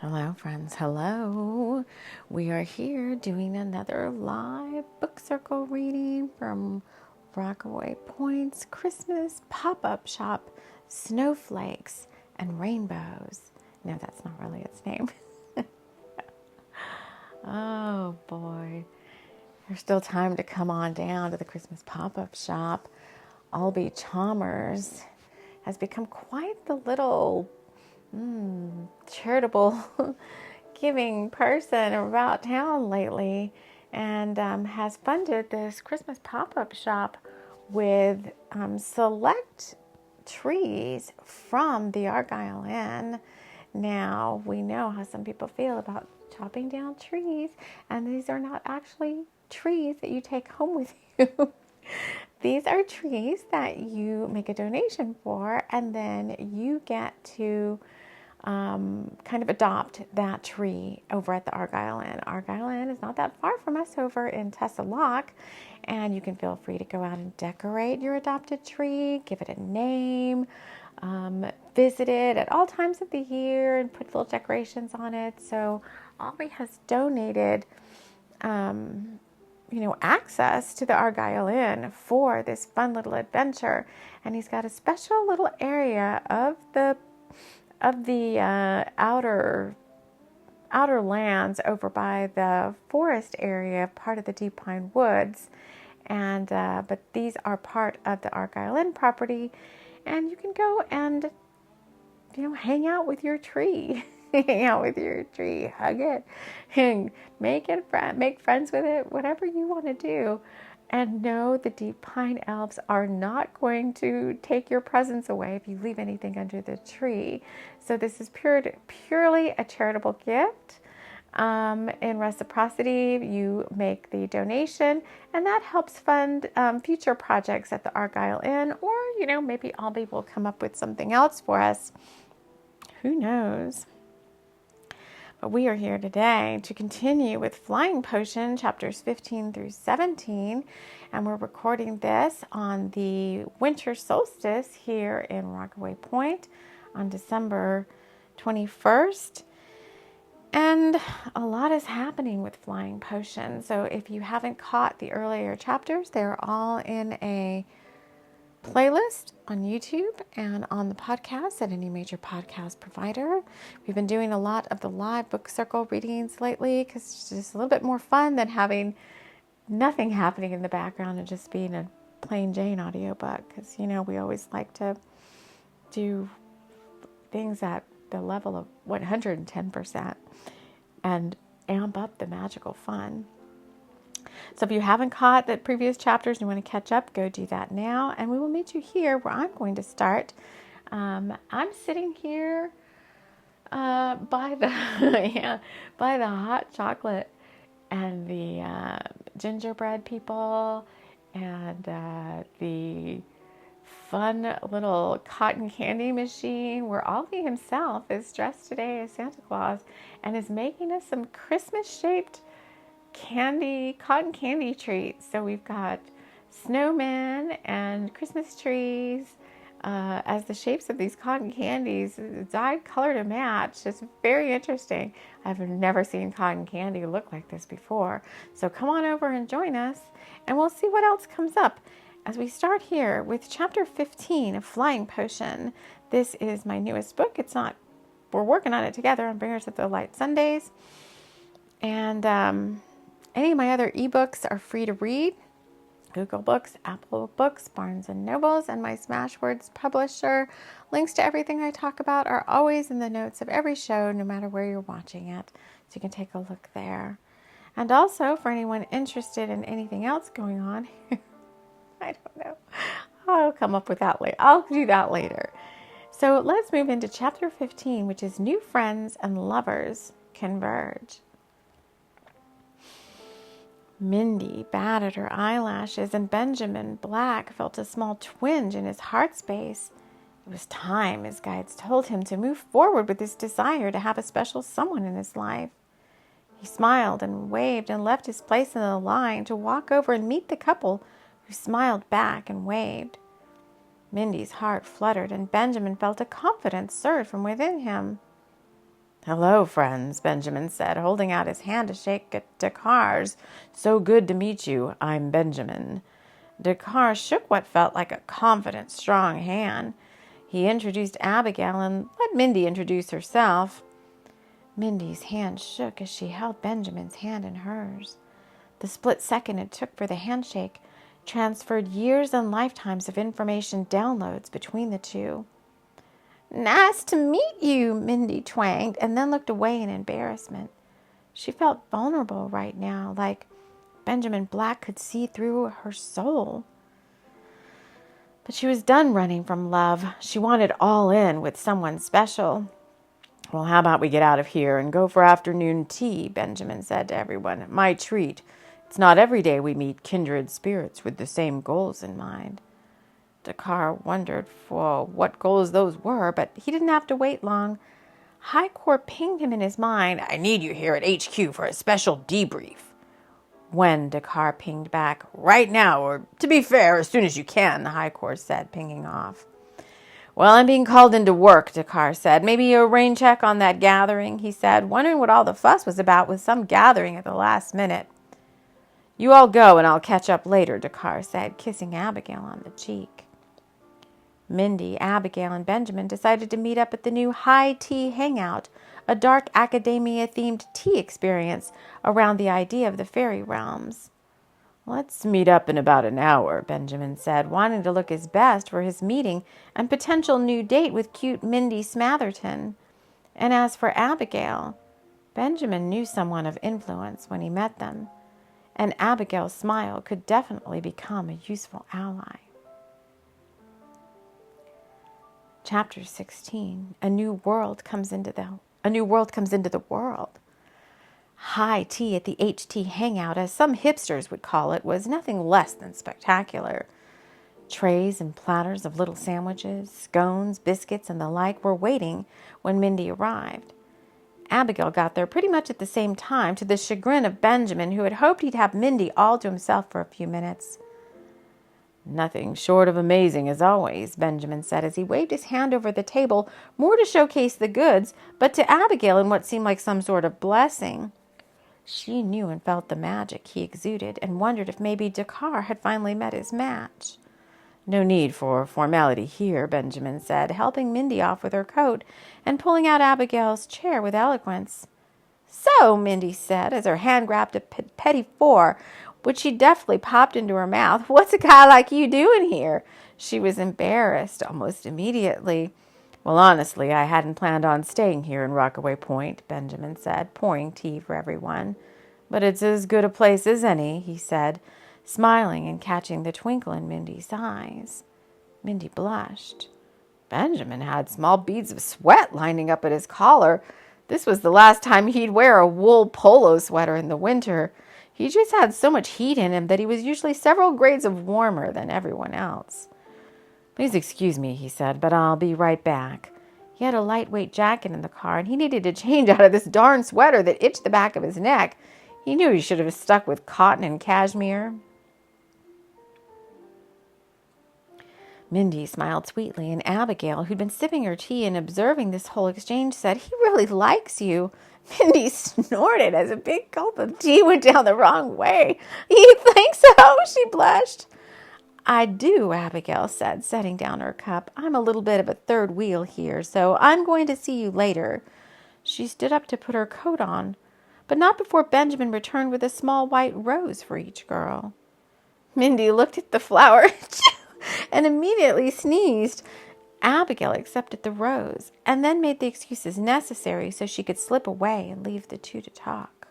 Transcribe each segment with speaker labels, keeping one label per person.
Speaker 1: Hello, friends. Hello. We are here doing another live book circle reading from Rockaway Pointe's Christmas pop-up shop, Snowflakes and Rainbows. No, that's not really its name. Oh, boy. There's still time to come on down to the Christmas pop-up shop. Alby Chalmers has become quite the little charitable giving person about town lately, and has funded this Christmas pop-up shop with select trees from the Argyle Inn. Now, we know how some people feel about chopping down trees, and these are not actually trees that you take home with you. These are trees that you make a donation for, and then you get to kind of adopt that tree over at the Argyle Inn. Argyle Inn is not that far from us over in Tessa Lock, and you can feel free to go out and decorate your adopted tree, give it a name, visit it at all times of the year and put little decorations on it. So Alby has donated access to the Argyle Inn for this fun little adventure, and he's got a special little area of the outer lands over by the forest area, part of the Deep Pine Woods, and but these are part of the Argyle Inn property, and you can go and hang out with your tree. Hang out with your tree, hug it, and make friends with it, whatever you want to do. And know the Deep Pine Elves are not going to take your presents away if you leave anything under the tree. So this is purely a charitable gift. In reciprocity, you make the donation, and that helps fund future projects at the Argyle Inn, or maybe Alby will come up with something else for us. Who knows? But we are here today to continue with Flying Potion, chapters 15 through 17, and we're recording this on the winter solstice here in Rockaway Pointe on December 21st. And a lot is happening with Flying Potion. So if you haven't caught the earlier chapters, they're all in a playlist on YouTube and on the podcast at any major podcast provider. We've been doing a lot of the live book circle readings lately because it's just a little bit more fun than having nothing happening in the background and just being a plain Jane audiobook, because we always like to do things at the level of 110% and amp up the magical fun. So if you haven't caught the previous chapters and you want to catch up, go do that now. And we will meet you here where I'm going to start. I'm sitting here by the by the hot chocolate and the gingerbread people and the fun little cotton candy machine where Alby himself is dressed today as Santa Claus and is making us some Christmas-shaped cotton candy treats. So we've got snowmen and Christmas trees as the shapes of these cotton candies, dyed color to match. It's very interesting. I've never seen cotton candy look like this before. So come on over and join us, and we'll see what else comes up as we start here with chapter 15 of Flying Potion. This is my newest book. We're working on it together on Bringers of the Light Sundays, and any of my other ebooks are free to read. Google Books, Apple Books, Barnes & Nobles, and my Smashwords publisher. Links to everything I talk about are always in the notes of every show, no matter where you're watching it. So you can take a look there. And also, for anyone interested in anything else going on, I don't know. I'll come up with that later. I'll do that later. So let's move into chapter 15, which is New Friends and Lovers Converge. Mindy batted her eyelashes, and Benjamin Black felt a small twinge in his heart space. It was time, his guides told him, to move forward with his desire to have a special someone in his life. He smiled and waved and left his place in the line to walk over and meet the couple, who smiled back and waved. Mindy's heart fluttered, and Benjamin felt a confidence surge from within him. "Hello, friends," Benjamin said, holding out his hand to shake Dakar's. "So good to meet you. I'm Benjamin." Dakar shook what felt like a confident, strong hand. He introduced Abigail and let Mindy introduce herself. Mindy's hand shook as she held Benjamin's hand in hers. The split second it took for the handshake transferred years and lifetimes of information downloads between the two. "Nice to meet you," Mindy twanged, and then looked away in embarrassment. She felt vulnerable right now, like Benjamin Black could see through her soul. But she was done running from love. She wanted all in with someone special. "Well, how about we get out of here and go for afternoon tea," Benjamin said to everyone. "My treat. It's not every day we meet kindred spirits with the same goals in mind." Dakar wondered for what goals those were, but he didn't have to wait long. Highcore pinged him in his mind. "I need you here at HQ for a special debrief." "When?" Dakar pinged back. "Right now, or to be fair, as soon as you can," the Highcore said, pinging off. "Well, I'm being called into work," Dakar said. "Maybe a rain check on that gathering," he said, wondering what all the fuss was about with some gathering at the last minute. "You all go and I'll catch up later," Dakar said, kissing Abigail on the cheek. Mindy, Abigail, and Benjamin decided to meet up at the new High Tea Hangout, a dark academia-themed tea experience around the idea of the fairy realms. "Let's meet up in about an hour," Benjamin said, wanting to look his best for his meeting and potential new date with cute Mindy Smatherton. And as for Abigail, Benjamin knew someone of influence when he met them, and Abigail's smile could definitely become a useful ally. Chapter 16. A new world comes into the world. High tea at the HT Hangout, as some hipsters would call it, was nothing less than spectacular. Trays and platters of little sandwiches, scones, biscuits, and the like were waiting when Mindy arrived. Abigail got there pretty much at the same time, to the chagrin of Benjamin, who had hoped he'd have Mindy all to himself for a few minutes. "Nothing short of amazing, as always," Benjamin said as he waved his hand over the table, more to showcase the goods, but to Abigail in what seemed like some sort of blessing. She knew and felt the magic he exuded and wondered if maybe Dakar had finally met his match. "No need for formality here," Benjamin said, helping Mindy off with her coat and pulling out Abigail's chair with eloquence. "So," Mindy said as her hand grabbed a petit four, which she deftly popped into her mouth, "what's a guy like you doing here?" She was embarrassed almost immediately. "Well, honestly, I hadn't planned on staying here in Rockaway Pointe," Benjamin said, pouring tea for everyone. "But it's as good a place as any," he said, smiling and catching the twinkle in Mindy's eyes. Mindy blushed. Benjamin had small beads of sweat lining up at his collar. This was the last time he'd wear a wool polo sweater in the winter. He just had so much heat in him that he was usually several grades of warmer than everyone else. "Please excuse me," he said, "but I'll be right back." He had a lightweight jacket in the car, and he needed to change out of this darn sweater that itched the back of his neck. He knew he should have stuck with cotton and cashmere. Mindy smiled sweetly, and Abigail, who'd been sipping her tea and observing this whole exchange, said, "He really likes you." Mindy snorted as a big gulp of tea went down the wrong way. "You think so?" she blushed. "I do," Abigail said, setting down her cup. "I'm a little bit of a third wheel here, so I'm going to see you later." She stood up to put her coat on, but not before Benjamin returned with a small white rose for each girl. Mindy looked at the flower and immediately sneezed. Abigail accepted the rose and then made the excuses necessary so she could slip away and leave the two to talk.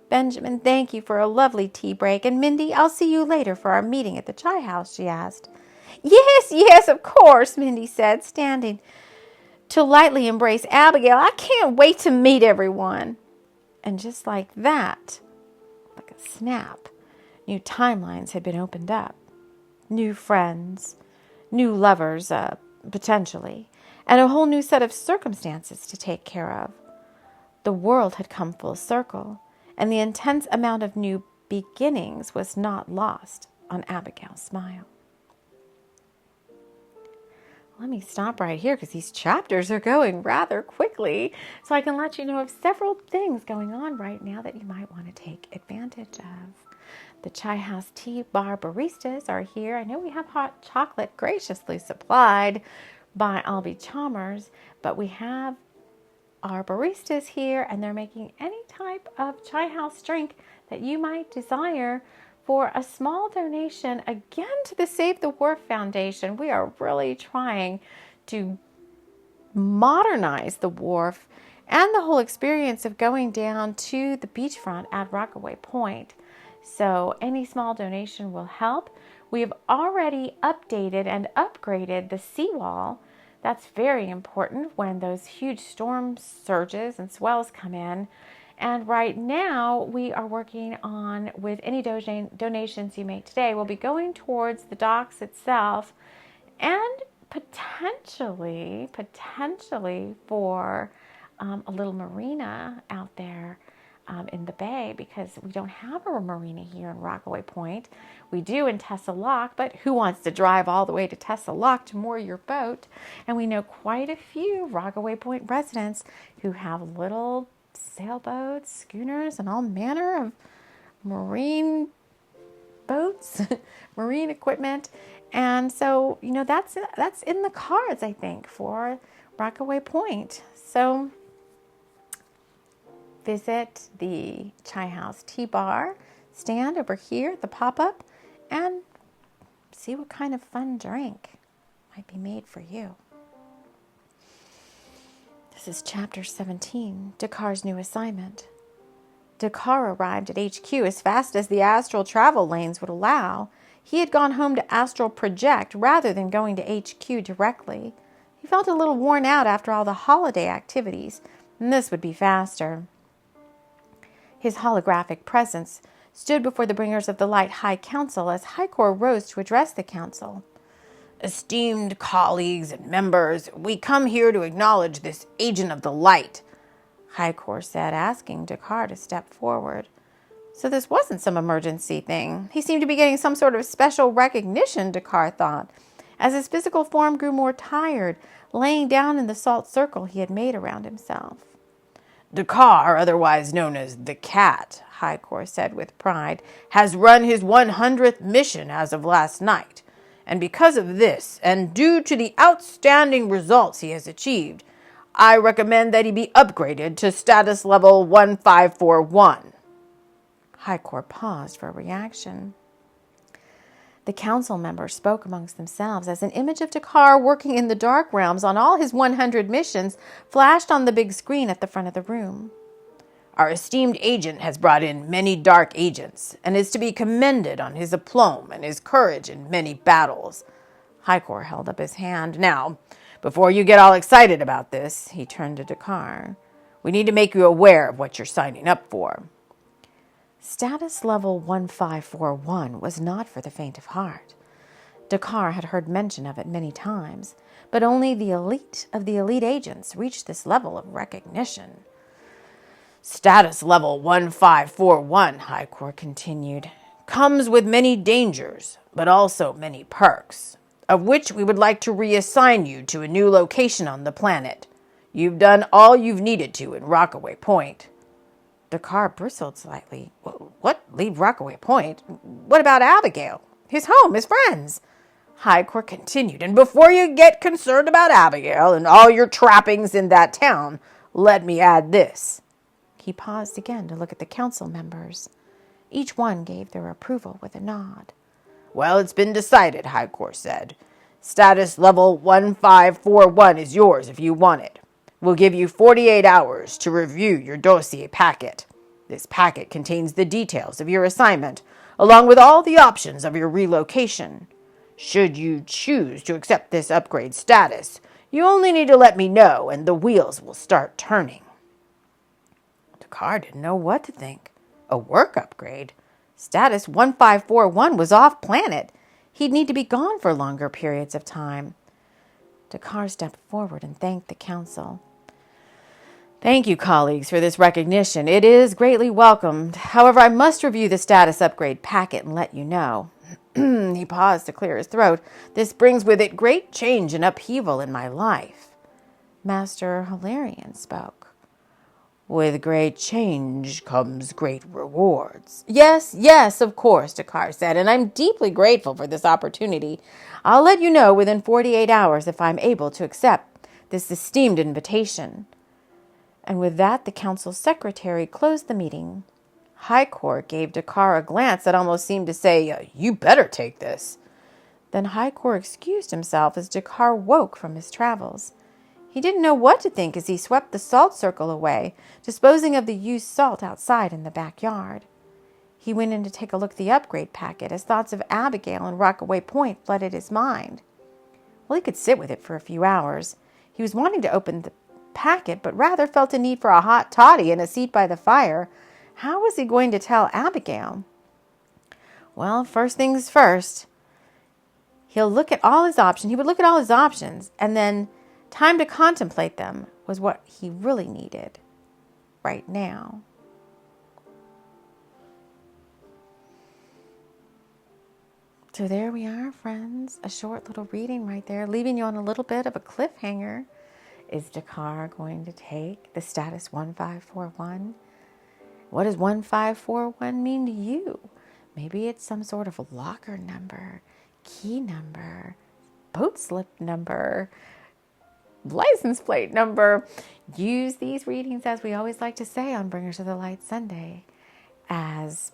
Speaker 1: "Benjamin, thank you for a lovely tea break. And Mindy, I'll see you later for our meeting at the chai house," she asked. Yes, of course," Mindy said, standing to lightly embrace Abigail. "I can't wait to meet everyone." And just like that, like a snap, new timelines had been opened up. New friends, new lovers, potentially, and a whole new set of circumstances to take care of. The world had come full circle, and the intense amount of new beginnings was not lost on Abigail's smile. let me stop right here because these chapters are going rather quickly, so I can let you know of several things going on right now that you might want to take advantage of. The Chai House Tea Bar baristas are here. I know we have hot chocolate graciously supplied by Alby Chalmers, but we have our baristas here, and they're making any type of Chai House drink that you might desire for a small donation, again, to the Save the Wharf Foundation. We are really trying to modernize the wharf and the whole experience of going down to the beachfront at Rockaway Pointe. So any small donation will help. We have already updated and upgraded the seawall. That's very important when those huge storm surges and swells come in. And right now we are working on, with any donations you make today, we'll be going towards the docks itself and potentially for a little marina out there in the bay, because we don't have a marina here in Rockaway Pointe. We do in Tessa Lock, but who wants to drive all the way to Tessa Lock to moor your boat? And we know quite a few Rockaway Pointe residents who have little sailboats, schooners, and all manner of marine boats, marine equipment. And so, that's in the cards, I think, for Rockaway Pointe. So visit the Chai House Tea Bar stand over here at the pop-up and see what kind of fun drink might be made for you. This is Chapter 17, Dakar's new assignment. Dakar arrived at HQ as fast as the astral travel lanes would allow. He had gone home to astral project rather than going to HQ directly. He felt a little worn out after all the holiday activities, and this would be faster. His holographic presence stood before the bringers of the light High Council as Highcore rose to address the council. Esteemed colleagues and members, we come here to acknowledge this agent of the light, Highcore said, asking Dakar to step forward. So this wasn't some emergency thing. He seemed to be getting some sort of special recognition, Dakar thought, as his physical form grew more tired, laying down in the salt circle he had made around himself. Dakar, otherwise known as the Cat, Highcore said with pride, has run his 100th mission as of last night. And because of this, and due to the outstanding results he has achieved, I recommend that he be upgraded to status level 1541. Highcore paused for a reaction. The council members spoke amongst themselves as an image of Dakar working in the dark realms on all his 100 missions flashed on the big screen at the front of the room. Our esteemed agent has brought in many dark agents and is to be commended on his aplomb and his courage in many battles. Highcore held up his hand. Now, before you get all excited about this, he turned to Dakar, we need to make you aware of what you're signing up for. Status level 1541 was not for the faint of heart. Dakar had heard mention of it many times, but only the elite of the elite agents reached this level of recognition. Status level 1541, Highcore continued, comes with many dangers, but also many perks, of which we would like to reassign you to a new location on the planet. You've done all you've needed to in Rockaway Pointe. Dakar bristled slightly. What? Leave Rockaway Pointe? What about Abigail? His home, his friends? Highcore continued, and before you get concerned about Abigail and all your trappings in that town, let me add this. He paused again to look at the council members. Each one gave their approval with a nod. Well, it's been decided, Highcore said. Status level 1541 is yours if you want it. We'll give you 48 hours to review your dossier packet. This packet contains the details of your assignment, along with all the options of your relocation. Should you choose to accept this upgrade status, you only need to let me know and the wheels will start turning. Dakar didn't know what to think. A work upgrade? Status 1541 was off planet. He'd need to be gone for longer periods of time. Dakar stepped forward and thanked the council. Thank you, colleagues, for this recognition. It is greatly welcomed. However, I must review the status upgrade packet and let you know. he paused to clear his throat. "This brings with it great change and upheaval in my life." Master Hilarion spoke. "With great change comes great rewards." Yes, of course, Dakar said, "and I'm deeply grateful for this opportunity. I'll let you know within 48 hours if I'm able to accept this esteemed invitation." And with that, the council secretary closed the meeting. High Court gave Dakar a glance that almost seemed to say, "You better take this." Then High Court excused himself as Dakar woke from his travels. He didn't know what to think as he swept the salt circle away, disposing of the used salt outside in the backyard. He went in to take a look at the upgrade packet as thoughts of Abigail and Rockaway Pointe flooded his mind. Well, he could sit with it for a few hours. He was wanting to open the packet, but rather felt a need for a hot toddy and a seat by the fire. How was he going to tell Abigail? Well, first things first. He would look at all his options, and then time to contemplate them was what he really needed right now. So there we are, friends. A short little reading right there, leaving you on a little bit of a cliffhanger. Is Dakar going to take the status 1541? What does 1541 mean to you? Maybe it's some sort of a locker number, key number, boat slip number, license plate number. Use these readings, as we always like to say on Bringers of the Light Sunday, as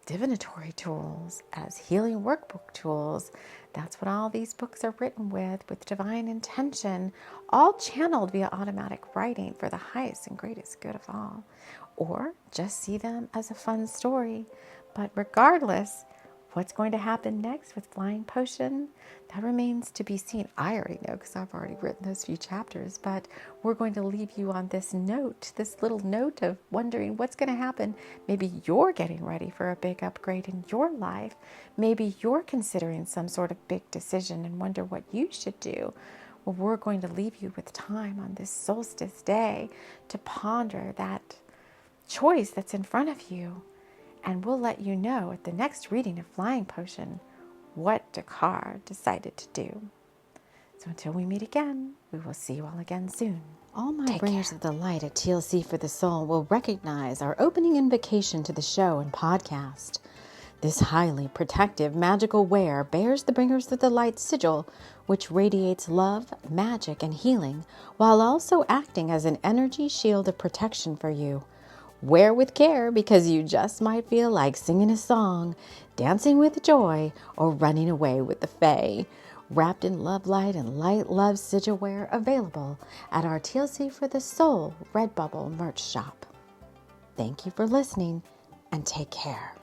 Speaker 1: divinatory tools, as healing workbook tools. That's what all these books are written with divine intention, all channeled via automatic writing for the highest and greatest good of all. Or just see them as a fun story. But regardless, what's going to happen next with Flying Potion, that remains to be seen. I already know because I've already written those few chapters, but we're going to leave you on this note, this little note of wondering what's going to happen. Maybe you're getting ready for a big upgrade in your life. Maybe you're considering some sort of big decision and wonder what you should do. Well, we're going to leave you with time on this solstice day to ponder that choice that's in front of you. And we'll let you know at the next reading of Flying Potion what Dakar decided to do. So until we meet again, we will see you all again soon.
Speaker 2: All my bringers of the light at TLC for the Soul will recognize our opening invocation to the show and podcast. This highly protective magical wear bears the Bringers of the Light sigil, which radiates love, magic, and healing, while also acting as an energy shield of protection for you. Wear with care, because you just might feel like singing a song, dancing with joy, or running away with the fae. Wrapped in love light and light love sigil wear, available at our TLC for the Soul Redbubble merch shop. Thank you for listening, and take care.